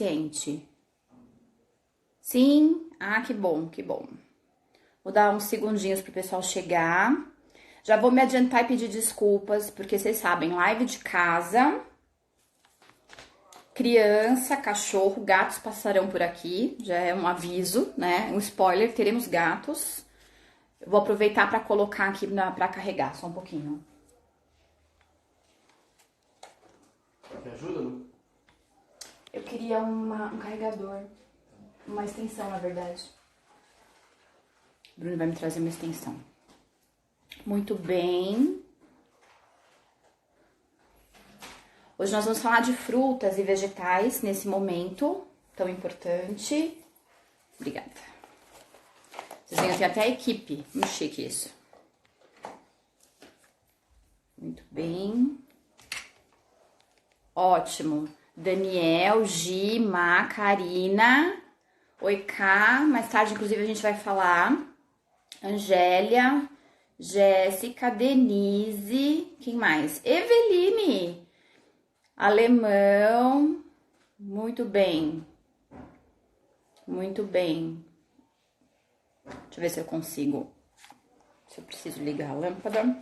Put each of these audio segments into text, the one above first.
suficiente? Sim? Ah, que bom, que bom. Vou dar uns segundinhos pro pessoal chegar. Já vou me adiantar e pedir desculpas, porque vocês sabem, live de casa, criança, cachorro, gatos passarão por aqui, já é um aviso, né? Um spoiler, teremos gatos. Eu vou aproveitar para colocar aqui para carregar, só um pouquinho. Me ajuda, Lu? Eu queria um carregador, uma extensão, na verdade. O Bruno vai me trazer uma extensão. Muito bem. Hoje nós vamos falar de frutas e vegetais nesse momento tão importante. Obrigada. Vocês veem, tem até a equipe. Muito chique isso. Muito bem. Ótimo. Daniel, Gi, Má, Karina. Oi, Ká. Mais tarde, inclusive, a gente vai falar. Angélia, Jéssica, Denise. Quem mais? Eveline. Alemão. Muito bem. Muito bem. Deixa eu ver se eu consigo. Se eu preciso ligar a lâmpada.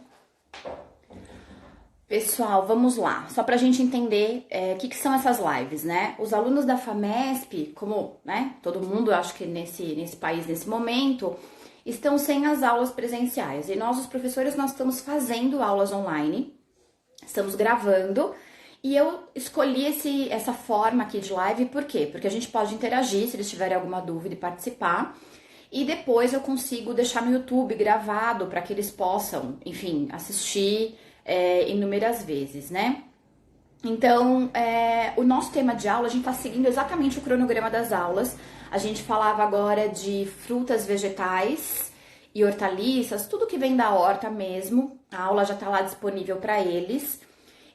Pessoal, vamos lá. Só pra gente entender o que são essas lives, né? Os alunos da FAMESP, como, né, todo mundo, acho que nesse país, nesse momento, estão sem as aulas presenciais. E nós, os professores, nós estamos fazendo aulas online. Estamos gravando. E eu escolhi essa forma aqui de live, por quê? Porque a gente pode interagir, se eles tiverem alguma dúvida, e participar. E depois eu consigo deixar no YouTube gravado para que eles possam, enfim, assistir inúmeras vezes, né? Então, o nosso tema de aula, a gente tá seguindo exatamente o cronograma das aulas. A gente falava agora de frutas, vegetais e hortaliças, tudo que vem da horta mesmo. A aula já tá lá disponível para eles.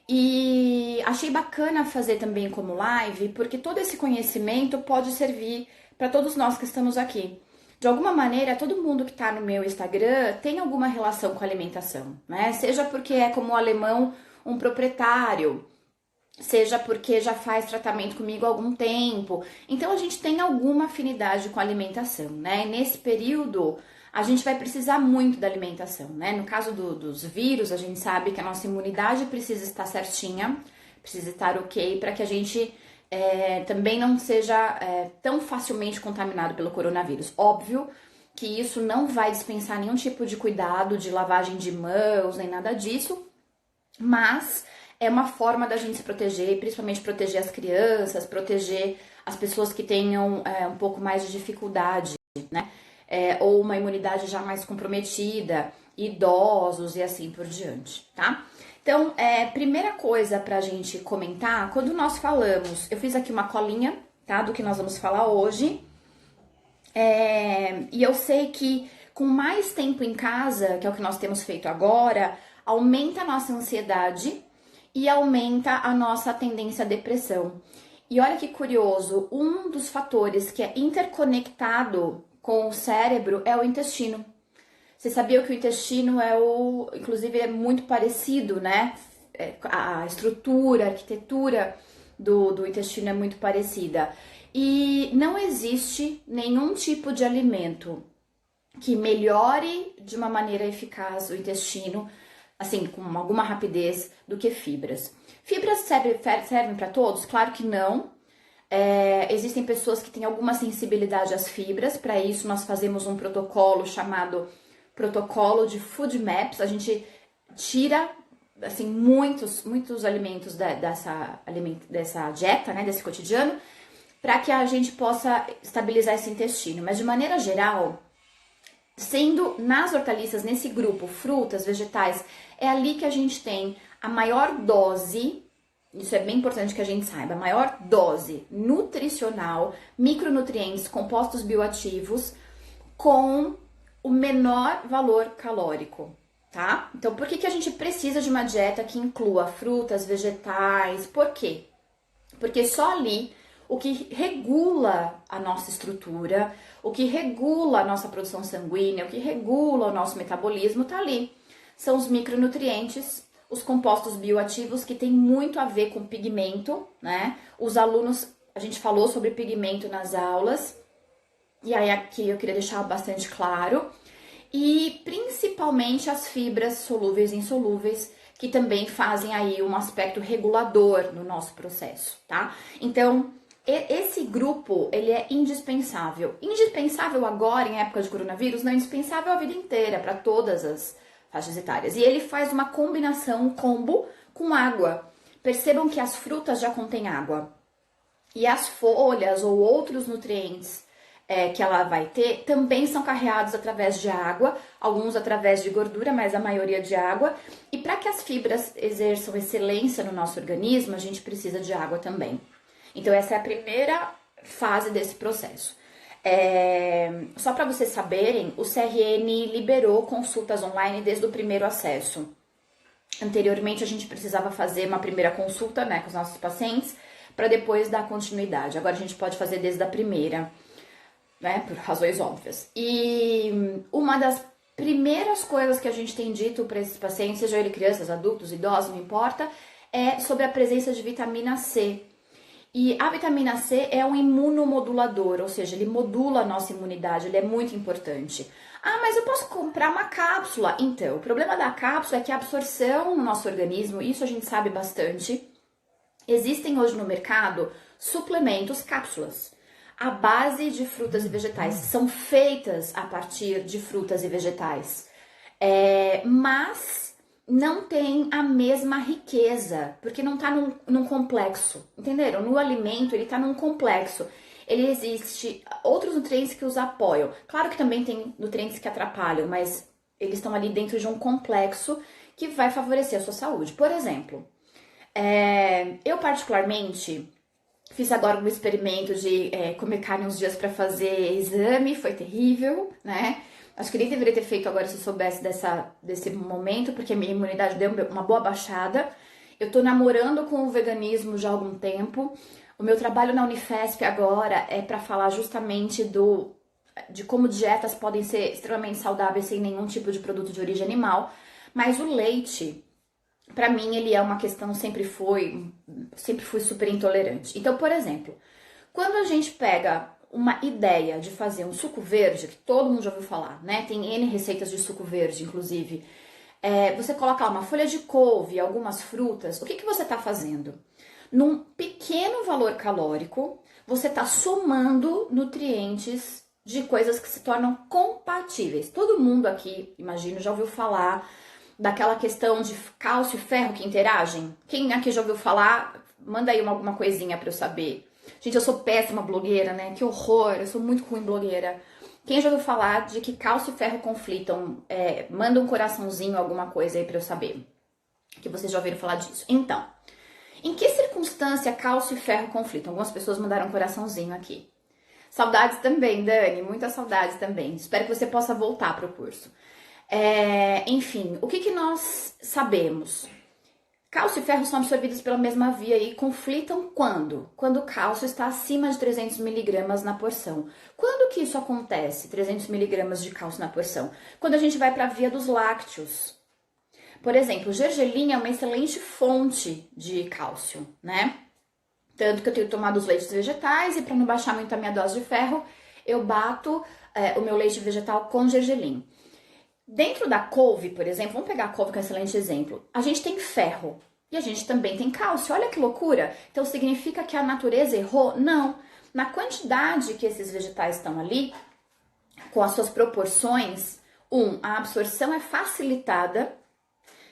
E achei bacana fazer também como live, porque todo esse conhecimento pode servir para todos nós que estamos aqui. De alguma maneira, todo mundo que está no meu Instagram tem alguma relação com alimentação, né? Seja porque é como o alemão um proprietário, seja porque já faz tratamento comigo há algum tempo. Então, a gente tem alguma afinidade com a alimentação, né? E nesse período, a gente vai precisar muito da alimentação, né? No caso dos vírus, a gente sabe que a nossa imunidade precisa estar certinha, precisa estar ok para que a gente também não seja tão facilmente contaminado pelo coronavírus. Óbvio que isso não vai dispensar nenhum tipo de cuidado, de lavagem de mãos, nem nada disso, mas é uma forma da gente se proteger, principalmente proteger as crianças, proteger as pessoas que tenham um pouco mais de dificuldade, né? Ou uma imunidade já mais comprometida, idosos e assim por diante, tá? Então, primeira coisa pra gente comentar, quando nós falamos, eu fiz aqui uma colinha, tá, do que nós vamos falar hoje, e eu sei que com mais tempo em casa, que é o que nós temos feito agora, aumenta a nossa ansiedade e aumenta a nossa tendência à depressão. E olha que curioso, um dos fatores que é interconectado com o cérebro é o intestino. Você sabia que o intestino inclusive é muito parecido, né? A estrutura, a arquitetura do intestino é muito parecida. E não existe nenhum tipo de alimento que melhore de uma maneira eficaz o intestino, assim, com alguma rapidez, do que fibras. Fibras servem para todos? Claro que não. Existem pessoas que têm alguma sensibilidade às fibras, para isso nós fazemos um protocolo chamado protocolo de Food Maps. A gente tira assim, muitos alimentos dessa dieta, né, desse cotidiano, para que a gente possa estabilizar esse intestino. Mas de maneira geral, sendo nas hortaliças, nesse grupo, frutas, vegetais, é ali que a gente tem a maior dose, isso é bem importante que a gente saiba, a maior dose nutricional, micronutrientes, compostos bioativos, com o menor valor calórico, tá? Então, por que a gente precisa de uma dieta que inclua frutas, vegetais? Por quê? Porque só ali o que regula a nossa estrutura, o que regula a nossa produção sanguínea, o que regula o nosso metabolismo tá ali. São os micronutrientes, os compostos bioativos, que tem muito a ver com pigmento, né? Os alunos a gente falou sobre pigmento nas aulas, e aí aqui eu queria deixar bastante claro, e principalmente as fibras solúveis e insolúveis, que também fazem aí um aspecto regulador no nosso processo, tá? Então, esse grupo, ele é indispensável. Indispensável agora, em época de coronavírus, não é indispensável a vida inteira, para todas as faixas etárias. E ele faz uma combinação, um combo com água. Percebam que as frutas já contêm água. E as folhas ou outros nutrientes que ela vai ter também são carreados através de água, alguns através de gordura, mas a maioria de água. E para que as fibras exerçam excelência no nosso organismo, a gente precisa de água também. Então, essa é a primeira fase desse processo. Só para vocês saberem, o CRN liberou consultas online desde o primeiro acesso. Anteriormente, a gente precisava fazer uma primeira consulta, né, com os nossos pacientes, para depois dar continuidade. Agora, a gente pode fazer desde a primeira, né, por razões óbvias. E uma das primeiras coisas que a gente tem dito para esses pacientes, seja ele crianças, adultos, idosos, não importa, é sobre a presença de vitamina C. E a vitamina C é um imunomodulador, ou seja, ele modula a nossa imunidade, ele é muito importante. Ah, mas eu posso comprar uma cápsula? Então, o problema da cápsula é que a absorção no nosso organismo, isso a gente sabe bastante. Existem hoje no mercado suplementos, cápsulas, à base de frutas e vegetais. São feitas a partir de frutas e vegetais. Mas não tem a mesma riqueza, porque não está num complexo, entenderam? No alimento, ele está num complexo. Ele existe outros nutrientes que os apoiam. Claro que também tem nutrientes que atrapalham, mas eles estão ali dentro de um complexo que vai favorecer a sua saúde. Por exemplo, eu particularmente fiz agora um experimento de comer carne uns dias para fazer exame, foi terrível, né? Acho que nem deveria ter feito agora se eu soubesse desse momento, porque a minha imunidade deu uma boa baixada. Eu tô namorando com o veganismo já há algum tempo. O meu trabalho na Unifesp agora é para falar justamente de como dietas podem ser extremamente saudáveis sem nenhum tipo de produto de origem animal. Mas o leite, para mim, ele é uma questão, sempre fui super intolerante. Então, por exemplo, quando a gente pega uma ideia de fazer um suco verde, que todo mundo já ouviu falar, né? Tem N receitas de suco verde, inclusive. Você coloca lá uma folha de couve, algumas frutas. O que você está fazendo? Num pequeno valor calórico, você está somando nutrientes de coisas que se tornam compatíveis. Todo mundo aqui, imagino, já ouviu falar daquela questão de cálcio e ferro que interagem. Quem aqui já ouviu falar? Manda aí alguma coisinha para eu saber. Gente, eu sou péssima blogueira, né? Que horror, eu sou muito ruim blogueira. Quem já ouviu falar de que cálcio e ferro conflitam? Manda um coraçãozinho, alguma coisa aí pra eu saber. Que vocês já ouviram falar disso. Então, em que circunstância cálcio e ferro conflitam? Algumas pessoas mandaram um coraçãozinho aqui. Saudades também, Dani, muitas saudades também. Espero que você possa voltar pro curso. Enfim, o que nós sabemos? Cálcio e ferro são absorvidos pela mesma via e conflitam quando? Quando o cálcio está acima de 300 miligramas na porção. Quando que isso acontece, 300 miligramas de cálcio na porção? Quando a gente vai para a via dos lácteos. Por exemplo, o gergelim é uma excelente fonte de cálcio, né? Tanto que eu tenho tomado os leites vegetais e para não baixar muito a minha dose de ferro, eu bato o meu leite vegetal com gergelim. Dentro da couve, por exemplo, vamos pegar a couve que é um excelente exemplo. A gente tem ferro e a gente também tem cálcio. Olha que loucura! Então significa que a natureza errou? Não. Na quantidade que esses vegetais estão ali, com as suas proporções, a absorção é facilitada.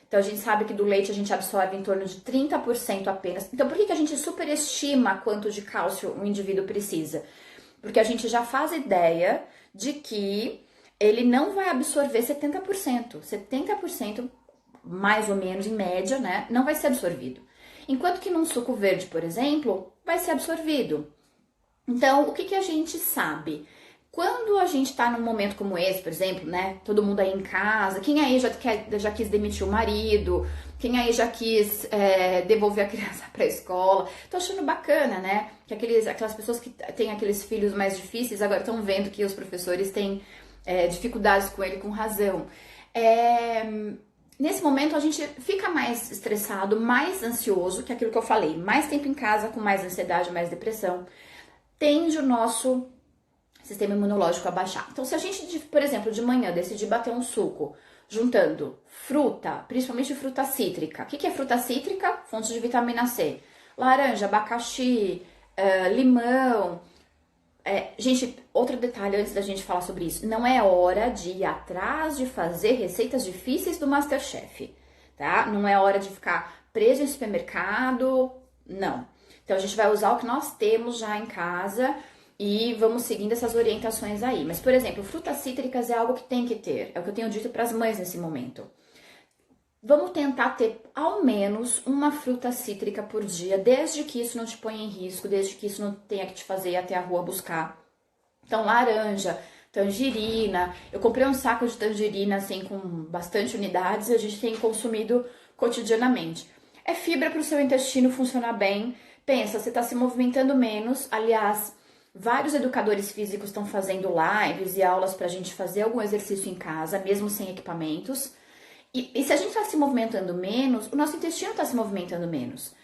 Então a gente sabe que do leite a gente absorve em torno de 30% apenas. Então por que a gente superestima quanto de cálcio um indivíduo precisa? Porque a gente já faz ideia de que ele não vai absorver 70%. 70%, mais ou menos, em média, né? Não vai ser absorvido. Enquanto que num suco verde, por exemplo, vai ser absorvido. Então, o que a gente sabe? Quando a gente tá num momento como esse, por exemplo, né? Todo mundo aí em casa, quem aí já quis demitir o marido? Quem aí já quis devolver a criança pra escola? Tô achando bacana, né? Que aquelas pessoas que têm aqueles filhos mais difíceis agora estão vendo que os professores têm dificuldades com ele com razão. nesse momento a gente fica mais estressado, mais ansioso, que é aquilo que eu falei, mais tempo em casa, com mais ansiedade, mais depressão, tende o nosso sistema imunológico a baixar. Então, se a gente, por exemplo, de manhã decidir bater um suco, juntando fruta, principalmente fruta cítrica. O que é fruta cítrica? Fontes de vitamina C. Laranja, abacaxi, limão. Gente, outro detalhe antes da gente falar sobre isso. Não é hora de ir atrás de fazer receitas difíceis do MasterChef, tá? Não é hora de ficar preso em supermercado, não. Então, a gente vai usar o que nós temos já em casa e vamos seguindo essas orientações aí. Mas, por exemplo, frutas cítricas é algo que tem que ter. É o que eu tenho dito para as mães nesse momento. Vamos tentar ter ao menos uma fruta cítrica por dia, desde que isso não te ponha em risco, desde que isso não tenha que te fazer ir até a rua buscar. Então, laranja, tangerina. Eu comprei um saco de tangerina, assim, com bastante unidades e a gente tem consumido cotidianamente. É fibra para o seu intestino funcionar bem. Pensa, você está se movimentando menos. Aliás, vários educadores físicos estão fazendo lives e aulas para a gente fazer algum exercício em casa, mesmo sem equipamentos. E se a gente está se movimentando menos, o nosso intestino está se movimentando menos.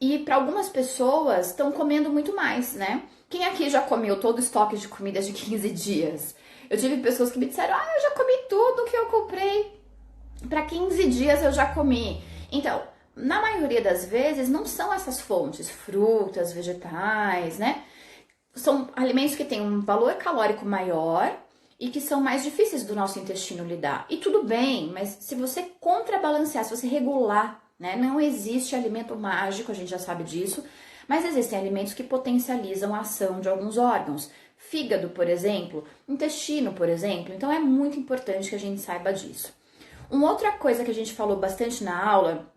E para algumas pessoas estão comendo muito mais, né? Quem aqui já comeu todo o estoque de comidas de 15 dias? Eu tive pessoas que me disseram, eu já comi tudo que eu comprei. Para 15 dias eu já comi. Então, na maioria das vezes, não são essas fontes, frutas, vegetais, né? São alimentos que têm um valor calórico maior e que são mais difíceis do nosso intestino lidar. E tudo bem, mas se você contrabalancear, se você regular, né? Não existe alimento mágico, a gente já sabe disso, mas existem alimentos que potencializam a ação de alguns órgãos. Fígado, por exemplo, intestino, por exemplo. Então é muito importante que a gente saiba disso. Uma outra coisa que a gente falou bastante na aula,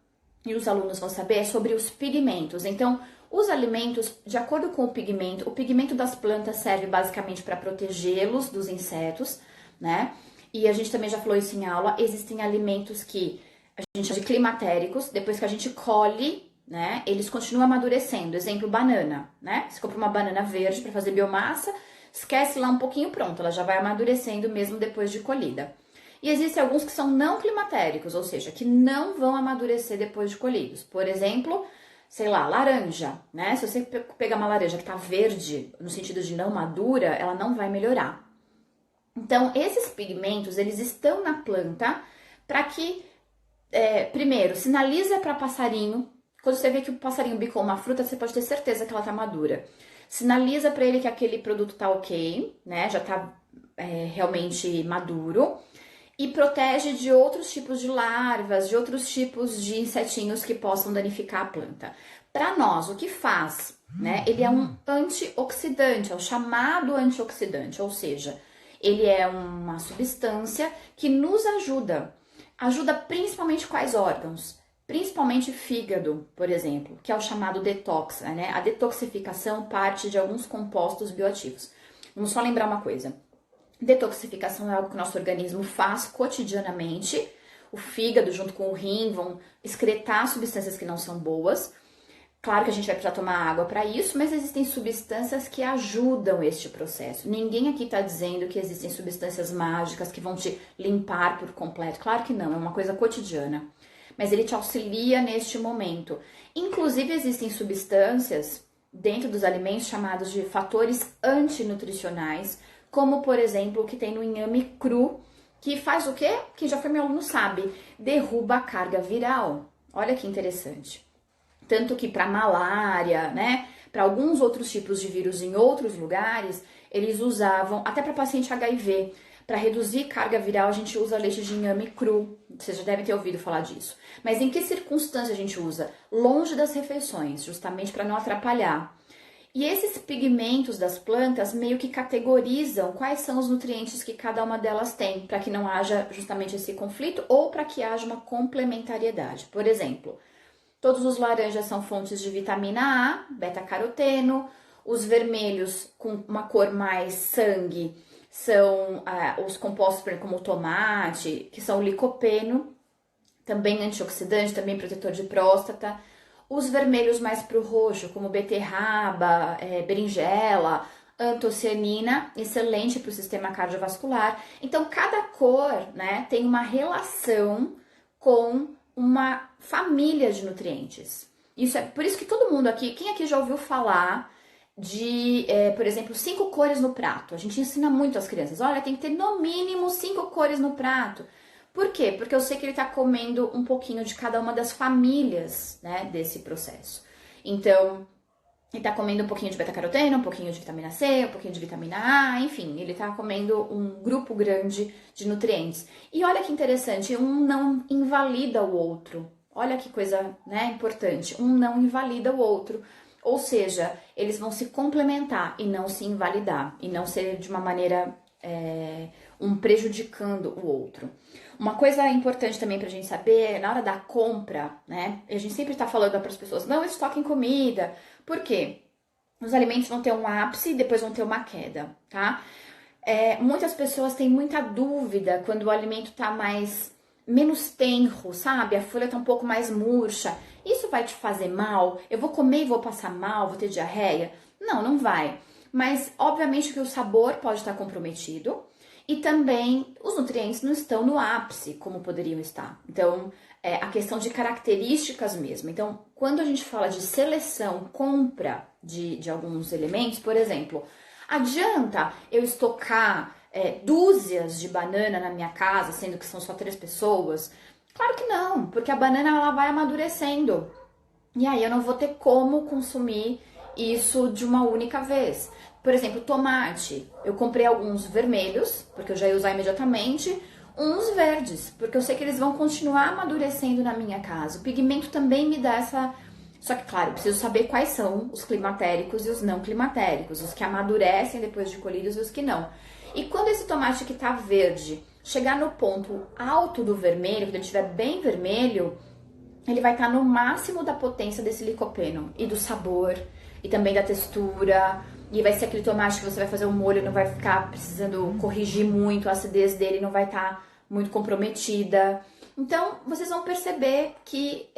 e os alunos vão saber, é sobre os pigmentos. Então, os alimentos, de acordo com o pigmento das plantas serve basicamente para protegê-los dos insetos, né? E a gente também já falou isso em aula, existem alimentos que a gente chama de climatéricos, depois que a gente colhe, né? Eles continuam amadurecendo. Exemplo, banana, né? Você compra uma banana verde para fazer biomassa, esquece lá um pouquinho, pronto, ela já vai amadurecendo mesmo depois de colhida. E existem alguns que são não climatéricos, ou seja, que não vão amadurecer depois de colhidos. Por exemplo, sei lá, laranja, né? Se você pegar uma laranja que tá verde, no sentido de não madura, ela não vai melhorar. Então, esses pigmentos, eles estão na planta para que, primeiro, sinaliza para passarinho. Quando você vê que o passarinho bicou uma fruta, você pode ter certeza que ela tá madura. Sinaliza para ele que aquele produto tá ok, né? Já tá realmente maduro. E protege de outros tipos de larvas, de outros tipos de insetinhos que possam danificar a planta. Para nós, o que faz, né? Ele é um antioxidante, é o chamado antioxidante, ou seja, ele é uma substância que nos ajuda. Ajuda principalmente quais órgãos? Principalmente fígado, por exemplo, que é o chamado detox, né? A detoxificação parte de alguns compostos bioativos. Vamos só lembrar uma coisa. Detoxificação é algo que o nosso organismo faz cotidianamente. O fígado, junto com o rim, vão excretar substâncias que não são boas. Claro que a gente vai precisar tomar água para isso, mas existem substâncias que ajudam este processo. Ninguém aqui está dizendo que existem substâncias mágicas que vão te limpar por completo. Claro que não, é uma coisa cotidiana. Mas ele te auxilia neste momento. Inclusive, existem substâncias dentro dos alimentos chamados de fatores antinutricionais, como, por exemplo, o que tem no inhame cru, que faz o quê? Quem já foi meu aluno sabe, derruba a carga viral. Olha que interessante. Tanto que para malária, né, para alguns outros tipos de vírus em outros lugares, eles usavam, até para paciente HIV, para reduzir carga viral, a gente usa leite de inhame cru. Vocês já devem ter ouvido falar disso. Mas em que circunstância a gente usa? Longe das refeições, justamente para não atrapalhar. E esses pigmentos das plantas meio que categorizam quais são os nutrientes que cada uma delas tem, para que não haja justamente esse conflito ou para que haja uma complementariedade. Por exemplo, todos os laranjas são fontes de vitamina A, beta-caroteno, os vermelhos com uma cor mais sangue são os compostos como o tomate, que são o licopeno, também antioxidante, também protetor de próstata. Os vermelhos mais para o roxo, como beterraba, berinjela, antocianina, excelente para o sistema cardiovascular. Então, cada cor, né, tem uma relação com uma família de nutrientes. Isso é por isso que todo mundo aqui, quem aqui já ouviu falar de, por exemplo, 5 cores no prato? A gente ensina muito às crianças, olha, tem que ter no mínimo 5 cores no prato. Por quê? Porque eu sei que ele está comendo um pouquinho de cada uma das famílias, né, desse processo. Então, ele tá comendo um pouquinho de beta-caroteno, um pouquinho de vitamina C, um pouquinho de vitamina A, enfim, ele tá comendo um grupo grande de nutrientes. E olha que interessante, um não invalida o outro. Olha que coisa, né, importante. Um não invalida o outro. Ou seja, eles vão se complementar e não se invalidar. E não ser de uma maneira, um prejudicando o outro. Uma coisa importante também pra gente saber, na hora da compra, né, a gente sempre tá falando para as pessoas, não estoquem comida. Por quê? Os alimentos vão ter um ápice e depois vão ter uma queda, tá? Muitas pessoas têm muita dúvida quando o alimento tá menos tenro, sabe? A folha tá um pouco mais murcha. Isso vai te fazer mal? Eu vou comer e vou passar mal, vou ter diarreia? Não, não vai. Mas, obviamente, que o sabor pode estar comprometido e também os nutrientes não estão no ápice, como poderiam estar. Então, a questão de características mesmo. Então, quando a gente fala de seleção, compra de alguns elementos, por exemplo, adianta eu estocar dúzias de banana na minha casa, sendo que são só 3 pessoas? Claro que não, porque a banana ela vai amadurecendo. E aí eu não vou ter como consumir isso de uma única vez. Por exemplo, tomate. Eu comprei alguns vermelhos, porque eu já ia usar imediatamente, uns verdes, porque eu sei que eles vão continuar amadurecendo na minha casa. O pigmento também me dá essa... Só que, claro, eu preciso saber quais são os climatéricos e os não climatéricos, os que amadurecem depois de colhidos e os que não. E quando esse tomate que tá verde chegar no ponto alto do vermelho, quando ele estiver bem vermelho, ele vai estar no máximo da potência desse licopeno e do sabor e também da textura. E vai ser aquele tomate que você vai fazer um molho, não vai ficar precisando corrigir muito, a acidez dele não vai estar muito comprometida. Então, vocês vão perceber que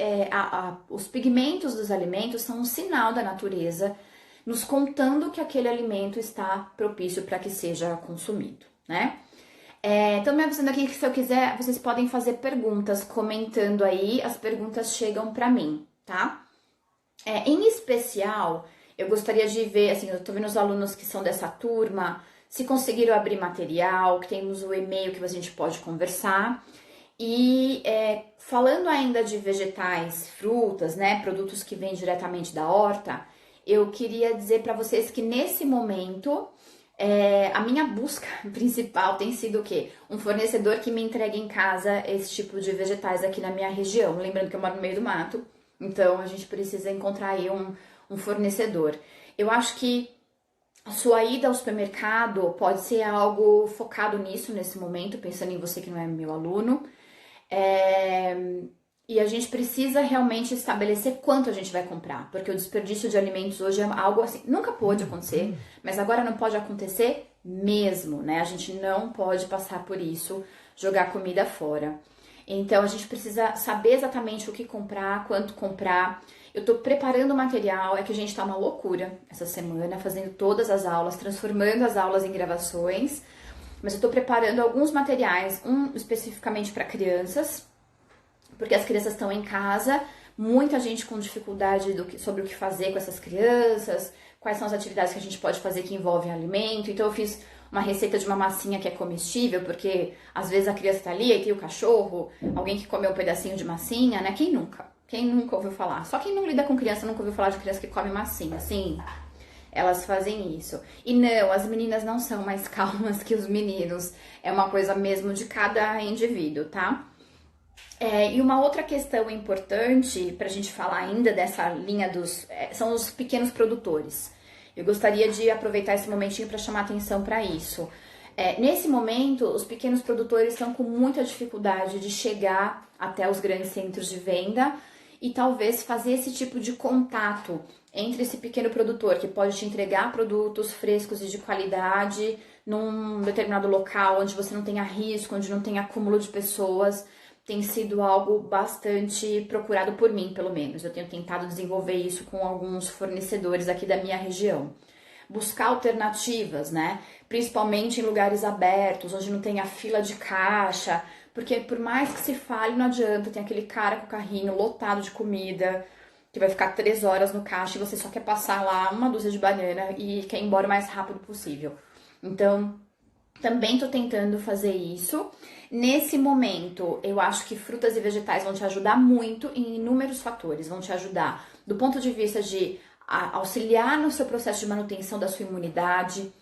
os pigmentos dos alimentos são um sinal da natureza, nos contando que aquele alimento está propício para que seja consumido, né? Tô me avisando aqui que se eu quiser, vocês podem fazer perguntas, comentando aí, as perguntas chegam para mim, tá? Em especial, eu gostaria de ver, assim, eu tô vendo os alunos que são dessa turma, se conseguiram abrir material, que temos o e-mail que a gente pode conversar. E falando ainda de vegetais, frutas, né, produtos que vêm diretamente da horta, eu queria dizer para vocês que nesse momento a minha busca principal tem sido o quê? Um fornecedor que me entregue em casa esse tipo de vegetais aqui na minha região. Lembrando que eu moro no meio do mato, então a gente precisa encontrar aí um fornecedor. Eu acho que a sua ida ao supermercado pode ser algo focado nisso nesse momento, pensando em você que não é meu aluno. E a gente precisa realmente estabelecer quanto a gente vai comprar, porque o desperdício de alimentos hoje é algo assim, nunca pôde acontecer, mas agora não pode acontecer mesmo, né? A gente não pode passar por isso, jogar comida fora. Então a gente precisa saber exatamente o que comprar, quanto comprar. Eu tô preparando o material, é que a gente tá uma loucura essa semana, fazendo todas as aulas, transformando as aulas em gravações, mas eu tô preparando alguns materiais, um especificamente para crianças, porque as crianças estão em casa, muita gente com dificuldade sobre o que fazer com essas crianças, quais são as atividades que a gente pode fazer que envolvem alimento. Então eu fiz uma receita de uma massinha que é comestível, porque às vezes a criança tá ali e tem o cachorro, alguém que comeu um pedacinho de massinha, né? Quem nunca? Quem nunca ouviu falar? Só quem não lida com criança nunca ouviu falar de criança que come massinha, sim. Elas fazem isso. E não, as meninas não são mais calmas que os meninos. É uma coisa mesmo de cada indivíduo, tá? E uma outra questão importante para a gente falar ainda dessa linha são os pequenos produtores. Eu gostaria de aproveitar esse momentinho para chamar atenção para isso. Nesse momento, os pequenos produtores estão com muita dificuldade de chegar até os grandes centros de venda e talvez fazer esse tipo de contato entre esse pequeno produtor que pode te entregar produtos frescos e de qualidade num determinado local onde você não tenha risco, onde não tenha acúmulo de pessoas. Tem sido algo bastante procurado por mim, pelo menos. Eu tenho tentado desenvolver isso com alguns fornecedores aqui da minha região. Buscar alternativas, né? Principalmente em lugares abertos, onde não tenha fila de caixa, Porque por mais que se fale, não adianta, tem aquele cara com o carrinho lotado de comida, que vai ficar 3 horas no caixa e você só quer passar lá uma dúzia de banana e quer ir embora o mais rápido possível. Então, também tô tentando fazer isso. Nesse momento, eu acho que frutas e vegetais vão te ajudar muito em inúmeros fatores. Vão te ajudar do ponto de vista de auxiliar no seu processo de manutenção da sua imunidade,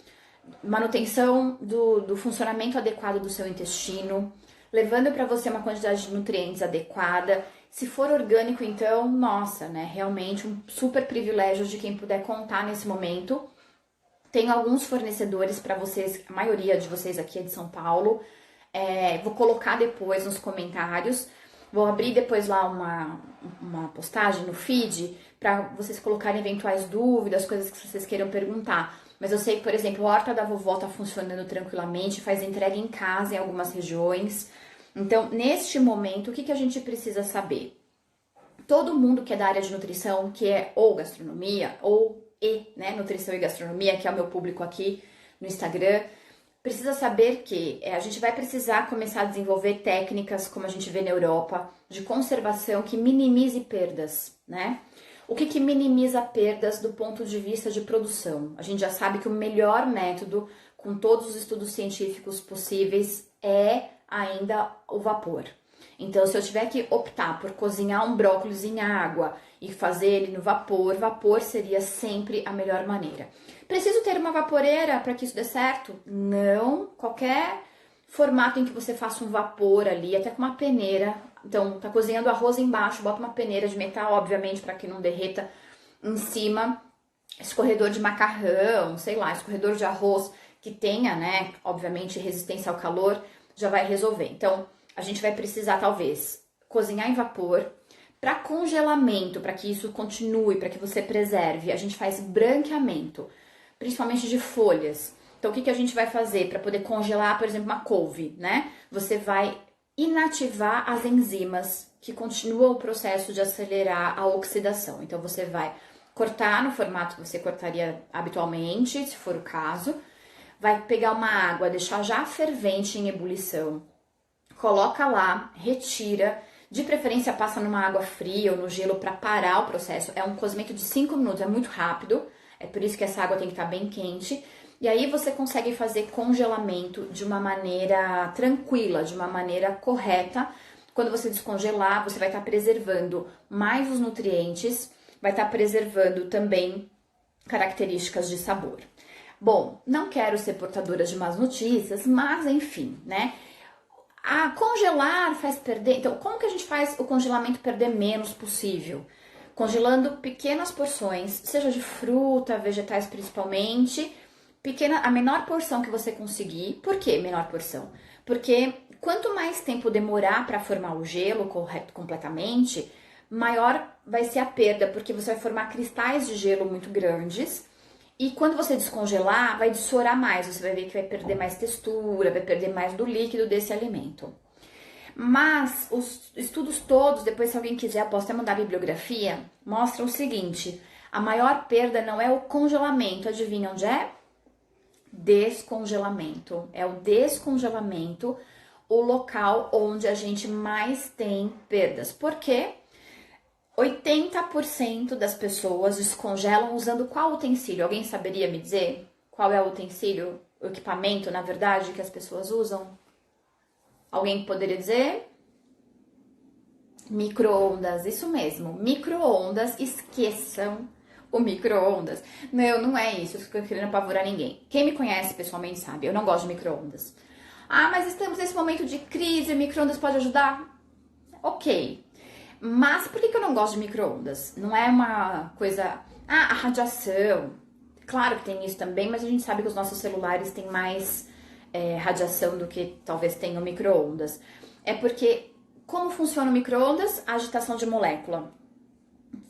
manutenção do funcionamento adequado do seu intestino, levando para você uma quantidade de nutrientes adequada. Se for orgânico, então, nossa, né? Realmente um super privilégio de quem puder contar nesse momento. Tenho alguns fornecedores para vocês, a maioria de vocês aqui é de São Paulo. Vou colocar depois nos comentários. Vou abrir depois lá uma postagem no feed para vocês colocarem eventuais dúvidas, coisas que vocês queiram perguntar. Mas eu sei que, por exemplo, a Horta da Vovó tá funcionando tranquilamente, faz entrega em casa em algumas regiões. Então, neste momento, o que a gente precisa saber? Todo mundo que é da área de nutrição, que é ou gastronomia, né, nutrição e gastronomia, que é o meu público aqui no Instagram, precisa saber que a gente vai precisar começar a desenvolver técnicas, como a gente vê na Europa, de conservação que minimize perdas, né? O que minimiza perdas do ponto de vista de produção? A gente já sabe que o melhor método, com todos os estudos científicos possíveis, é ainda o vapor. Então, se eu tiver que optar por cozinhar um brócolis em água e fazer ele no vapor, vapor seria sempre a melhor maneira. Preciso ter uma vaporeira para que isso dê certo? Não. Qualquer formato em que você faça um vapor ali, até com uma peneira. Então, tá cozinhando arroz embaixo, bota uma peneira de metal, obviamente, para que não derreta em cima. Escorredor de macarrão, sei lá, escorredor de arroz que tenha, né, obviamente, resistência ao calor, já vai resolver. Então, a gente vai precisar, talvez, cozinhar em vapor. Para congelamento, para que isso continue, para que você preserve, a gente faz branqueamento, principalmente de folhas. Então, o que a gente vai fazer para poder congelar, por exemplo, uma couve, né? Você vai inativar as enzimas que continuam o processo de acelerar a oxidação. Então, você vai cortar no formato que você cortaria habitualmente, se for o caso. Vai pegar uma água, deixar já fervente em ebulição. Coloca lá, retira, de preferência passa numa água fria ou no gelo para parar o processo. É um cozimento de 5 minutos, é muito rápido, é por isso que essa água tem que estar bem quente. E aí você consegue fazer congelamento de uma maneira tranquila, de uma maneira correta. Quando você descongelar, você vai estar preservando mais os nutrientes, vai estar preservando também características de sabor. Bom, não quero ser portadora de más notícias, mas enfim, né? Congelar faz perder. Então, como que a gente faz o congelamento perder menos possível? Congelando pequenas porções, seja de fruta, vegetais principalmente, a menor porção que você conseguir. Por que menor porção? Porque quanto mais tempo demorar para formar o gelo completamente, maior vai ser a perda, porque você vai formar cristais de gelo muito grandes. E quando você descongelar, vai dessorar mais, você vai ver que vai perder mais textura, vai perder mais do líquido desse alimento. Mas os estudos todos, depois se alguém quiser, eu posso até mandar a bibliografia, mostram o seguinte: a maior perda não é o congelamento, adivinha onde é? Descongelamento. É o descongelamento o local onde a gente mais tem perdas. Por quê? 80% das pessoas descongelam usando qual utensílio? Alguém saberia me dizer qual é o utensílio, o equipamento, na verdade, que as pessoas usam? Alguém poderia dizer? Micro-ondas, isso mesmo, micro-ondas, esqueçam o micro-ondas. Não é isso, eu estou querendo apavorar ninguém. Quem me conhece pessoalmente sabe, eu não gosto de micro-ondas. Mas estamos nesse momento de crise, o micro-ondas pode ajudar? Ok. Mas por que eu não gosto de micro-ondas? Não é uma coisa... a radiação. Claro que tem isso também, mas a gente sabe que os nossos celulares têm mais radiação do que talvez tenham micro-ondas. É porque, como funciona o micro-ondas? A agitação de molécula.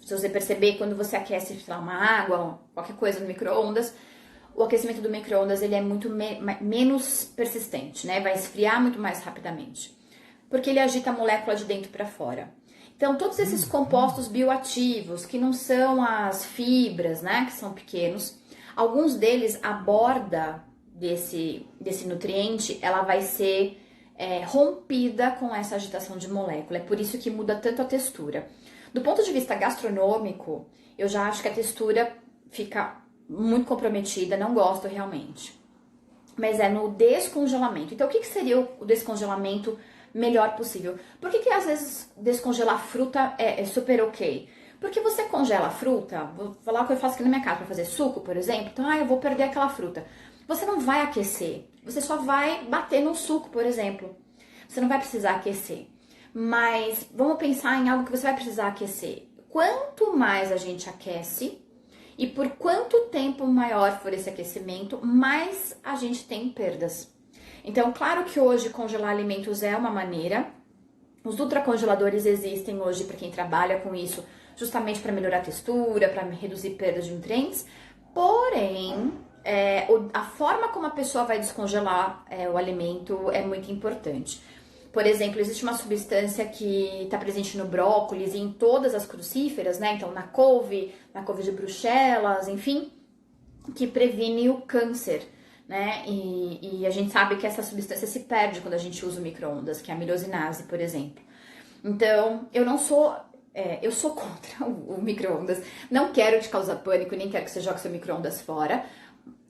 Se você perceber, quando você aquece, sei lá, uma água, qualquer coisa no micro-ondas, o aquecimento do micro-ondas ele é muito menos persistente, né? Vai esfriar muito mais rapidamente. Porque ele agita a molécula de dentro para fora. Então, todos esses compostos bioativos, que não são as fibras, né, que são pequenos, alguns deles, a borda desse nutriente, ela vai ser rompida com essa agitação de molécula. É por isso que muda tanto a textura. Do ponto de vista gastronômico, eu já acho que a textura fica muito comprometida, não gosto realmente. Mas é no descongelamento. Então, o que seria o descongelamento melhor possível? Por que às vezes descongelar fruta é super ok? Porque você congela a fruta, vou falar o que eu faço aqui na minha casa para fazer suco, por exemplo. Então, eu vou perder aquela fruta. Você não vai aquecer, você só vai bater no suco, por exemplo. Você não vai precisar aquecer. Mas vamos pensar em algo que você vai precisar aquecer. Quanto mais a gente aquece e por quanto tempo maior for esse aquecimento, mais a gente tem perdas. Então, claro que hoje congelar alimentos é uma maneira. Os ultracongeladores existem hoje para quem trabalha com isso, justamente para melhorar a textura, para reduzir perdas de nutrientes. Porém, a forma como a pessoa vai descongelar o alimento é muito importante. Por exemplo, existe uma substância que está presente no brócolis e em todas as crucíferas, né? Então, na couve de Bruxelas, enfim, que previne o câncer, né? E a gente sabe que essa substância se perde quando a gente usa o micro-ondas, que é a amilosinase, por exemplo. Então, eu sou contra o micro-ondas. Não quero te causar pânico, nem quero que você jogue seu micro-ondas fora.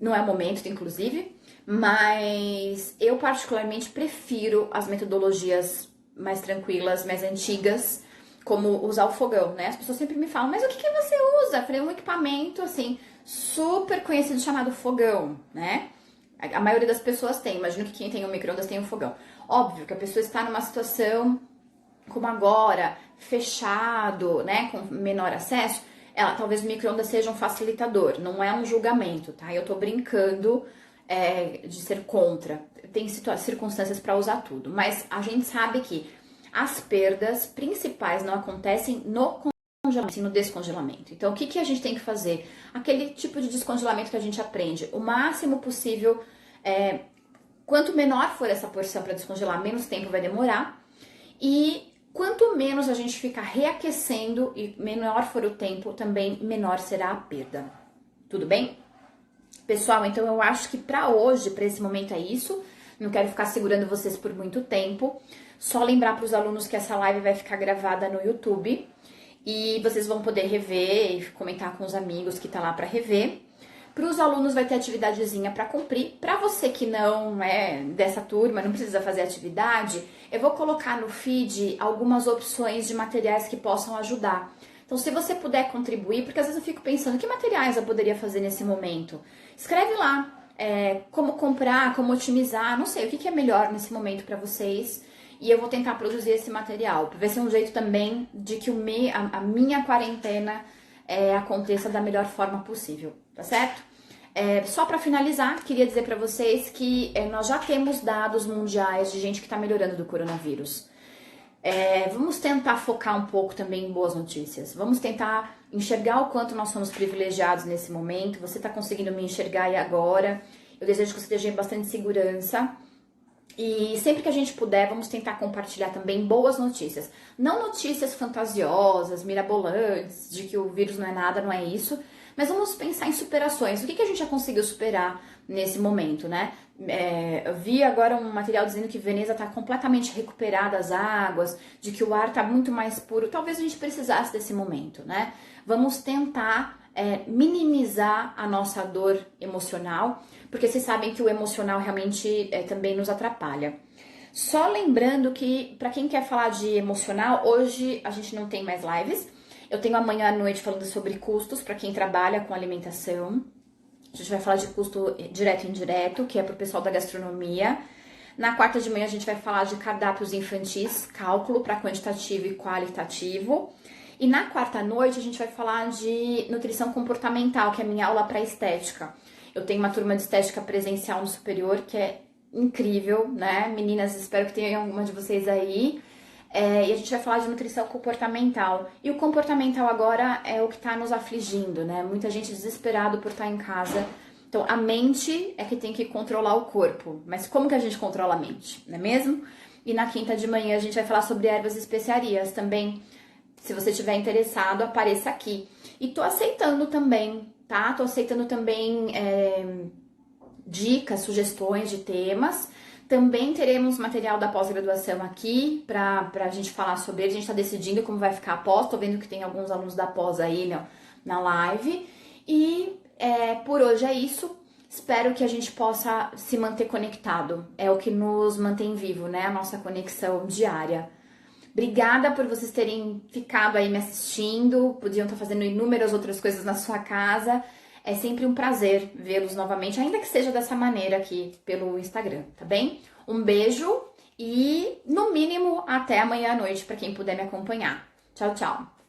Não é o momento, inclusive. Mas eu particularmente prefiro as metodologias mais tranquilas, mais antigas, como usar o fogão, né? As pessoas sempre me falam, mas o que você usa? Eu falei, um equipamento, assim, super conhecido chamado fogão, né? A maioria das pessoas tem, imagino que quem tem um micro-ondas tem um fogão. Óbvio que a pessoa está numa situação como agora, fechado, né, com menor acesso, talvez o micro-ondas seja um facilitador, não é um julgamento, tá? Eu tô brincando de ser contra, tem circunstâncias para usar tudo, mas a gente sabe que as perdas principais não acontecem no congelamento, sim no descongelamento. Então, o que a gente tem que fazer? Aquele tipo de descongelamento que a gente aprende, o máximo possível, quanto menor for essa porção para descongelar, menos tempo vai demorar, e quanto menos a gente ficar reaquecendo e menor for o tempo, também menor será a perda. Tudo bem? Pessoal, então eu acho que para hoje, para esse momento é isso. Não quero ficar segurando vocês por muito tempo. Só lembrar para os alunos que essa live vai ficar gravada no YouTube e vocês vão poder rever e comentar com os amigos que tá lá para rever. Para os alunos vai ter atividadezinha para cumprir. Para você que não é dessa turma, não precisa fazer atividade, eu vou colocar no feed algumas opções de materiais que possam ajudar. Então, se você puder contribuir, porque às vezes eu fico pensando, que materiais eu poderia fazer nesse momento? Escreve lá como comprar, como otimizar, não sei, o que é melhor nesse momento para vocês. E eu vou tentar produzir esse material. Vai ser um jeito também de que a minha quarentena aconteça da melhor forma possível, tá certo? Só para finalizar, queria dizer para vocês que nós já temos dados mundiais de gente que está melhorando do coronavírus. Vamos tentar focar um pouco também em boas notícias. Vamos tentar enxergar o quanto nós somos privilegiados nesse momento. Você está conseguindo me enxergar aí agora. Eu desejo que você esteja em bastante segurança. E sempre que a gente puder, vamos tentar compartilhar também boas notícias. Não notícias fantasiosas, mirabolantes, de que o vírus não é nada, não é isso. Mas vamos pensar em superações. O que a gente já conseguiu superar nesse momento, né? Eu vi agora um material dizendo que Veneza está completamente recuperada as águas, de que o ar está muito mais puro. Talvez a gente precisasse desse momento, né? Vamos tentar minimizar a nossa dor emocional, porque vocês sabem que o emocional realmente também nos atrapalha. Só lembrando que, para quem quer falar de emocional, hoje a gente não tem mais lives. Eu tenho amanhã à noite falando sobre custos para quem trabalha com alimentação. A gente vai falar de custo direto e indireto, que é para o pessoal da gastronomia. Na quarta de manhã a gente vai falar de cardápios infantis, cálculo para quantitativo e qualitativo. E na quarta noite a gente vai falar de nutrição comportamental, que é a minha aula para estética. Eu tenho uma turma de estética presencial no superior, que é incrível, né? Meninas, espero que tenha alguma de vocês aí. E a gente vai falar de nutrição comportamental. E o comportamental agora é o que está nos afligindo, né? Muita gente desesperada por estar em casa. Então, a mente é que tem que controlar o corpo. Mas como que a gente controla a mente, não é mesmo? E na quinta de manhã a gente vai falar sobre ervas e especiarias também. Se você estiver interessado, apareça aqui. E tô aceitando também, tá? Tô aceitando também dicas, sugestões de temas. Também teremos material da pós-graduação aqui pra gente falar sobre ele. A gente tá decidindo como vai ficar a pós. Tô vendo que tem alguns alunos da pós aí na live. E por hoje é isso. Espero que a gente possa se manter conectado. É o que nos mantém vivo, né? A nossa conexão diária. Obrigada por vocês terem ficado aí me assistindo. Podiam estar fazendo inúmeras outras coisas na sua casa. É sempre um prazer vê-los novamente, ainda que seja dessa maneira aqui pelo Instagram, tá bem? Um beijo e, no mínimo, até amanhã à noite para quem puder me acompanhar. Tchau, tchau!